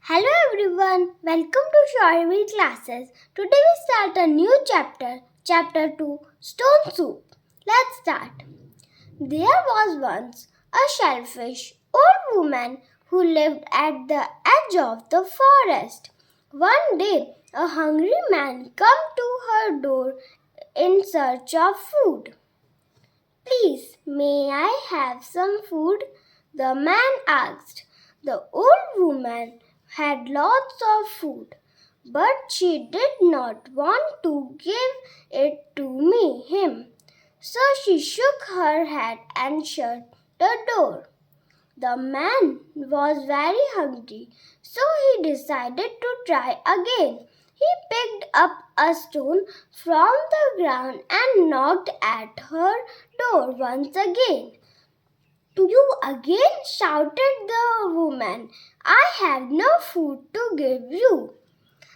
Hello everyone, welcome to Shorty classes. Today we start a new chapter, chapter 2, Stone Soup. Let's start. There was once a shellfish old woman who lived at the edge of the forest. One day, a hungry man came to her door in search of food. Please, may I have some food? The man asked. The old woman had lots of food, but she did not want to give it to him. So she shook her head and shut the door. The man was very hungry, so he decided to try again. He picked up a stone from the ground and knocked at her door once again. You again, shouted the woman. I have no food to give you.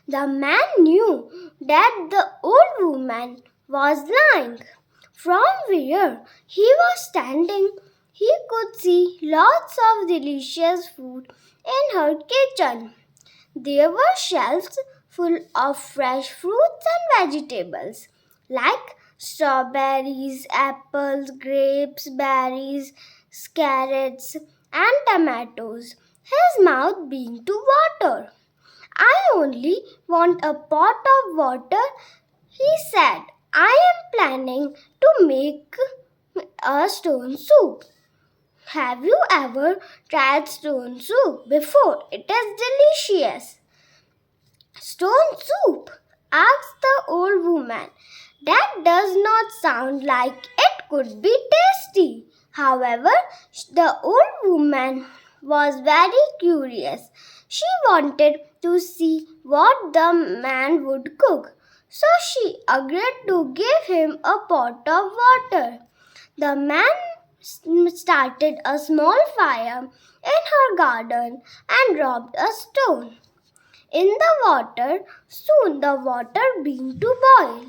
The man knew that the old woman was lying. From where he was standing, he could see lots of delicious food in her kitchen. There were shelves full of fresh fruits and vegetables like strawberries, apples, grapes, berries, carrots, and tomatoes. His mouth began to water. I only want a pot of water, he said. I am planning to make a stone soup. Have you ever tried stone soup before? It is delicious. Stone soup? Asked the old woman. That does not sound like it could be tasty. However, the old woman was very curious. She wanted to see what the man would cook. So she agreed to give him a pot of water. The man started a small fire in her garden and dropped a stone in the water. Soon the water began to boil.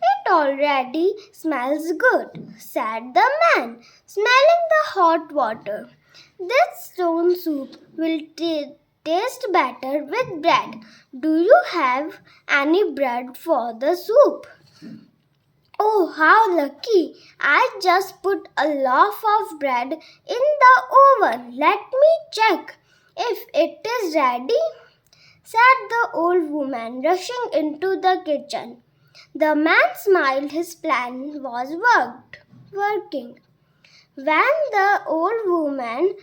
It already smells good, said the man, smelling the hot water. This stone soup will taste better with bread. Do you have any bread for the soup? Oh, how lucky! I just put a loaf of bread in the oven. Let me check if it is ready, said the old woman, rushing into the kitchen. The man smiled. His plan was working. When the old woman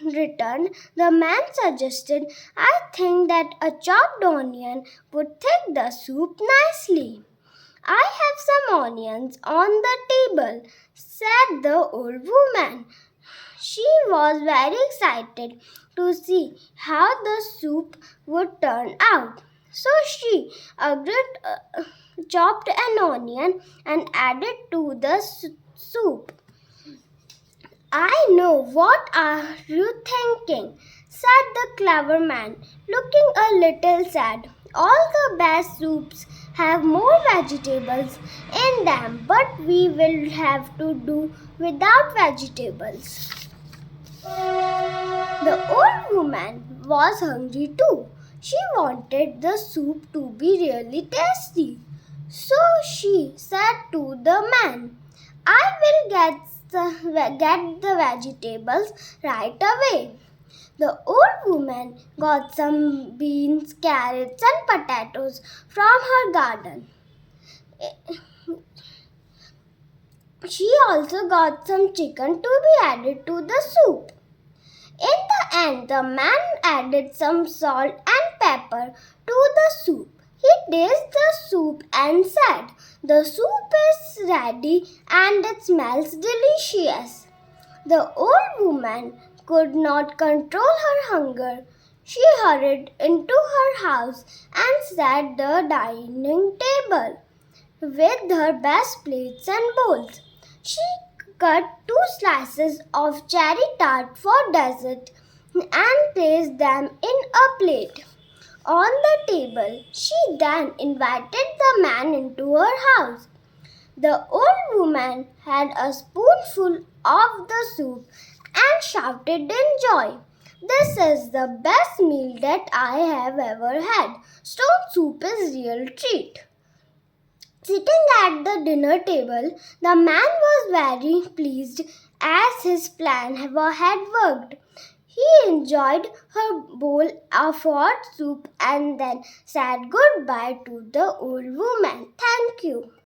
returned, the man suggested, I think that a chopped onion would thicken the soup nicely. I have some onions on the table, said the old woman. She was very excited to see how the soup would turn out. So she agreed, chopped an onion and added to the soup. I know what are you thinking, said the clever man, looking a little sad. All the best soups have more vegetables in them, but we will have to do without vegetables. The old woman was hungry too. She wanted the soup to be really tasty. So she said to the man, I will get the vegetables right away. The old woman got some beans, carrots, and potatoes from her garden. She also got some chicken to be added to the soup. In the end, the man added some salt and pepper to the soup. He tasted the soup and said, the soup is ready and it smells delicious. The old woman could not control her hunger. She hurried into her house and set the dining table with her best plates and bowls. She cut 2 slices of cherry tart for dessert and placed them in a plate on the table. She then invited the man into her house. The old woman had a spoonful of the soup and shouted in joy. This is the best meal that I have ever had. Stone soup is real treat. Sitting at the dinner table, the man was very pleased as his plan had worked. He enjoyed her bowl of hot soup and then said goodbye to the old woman. Thank you.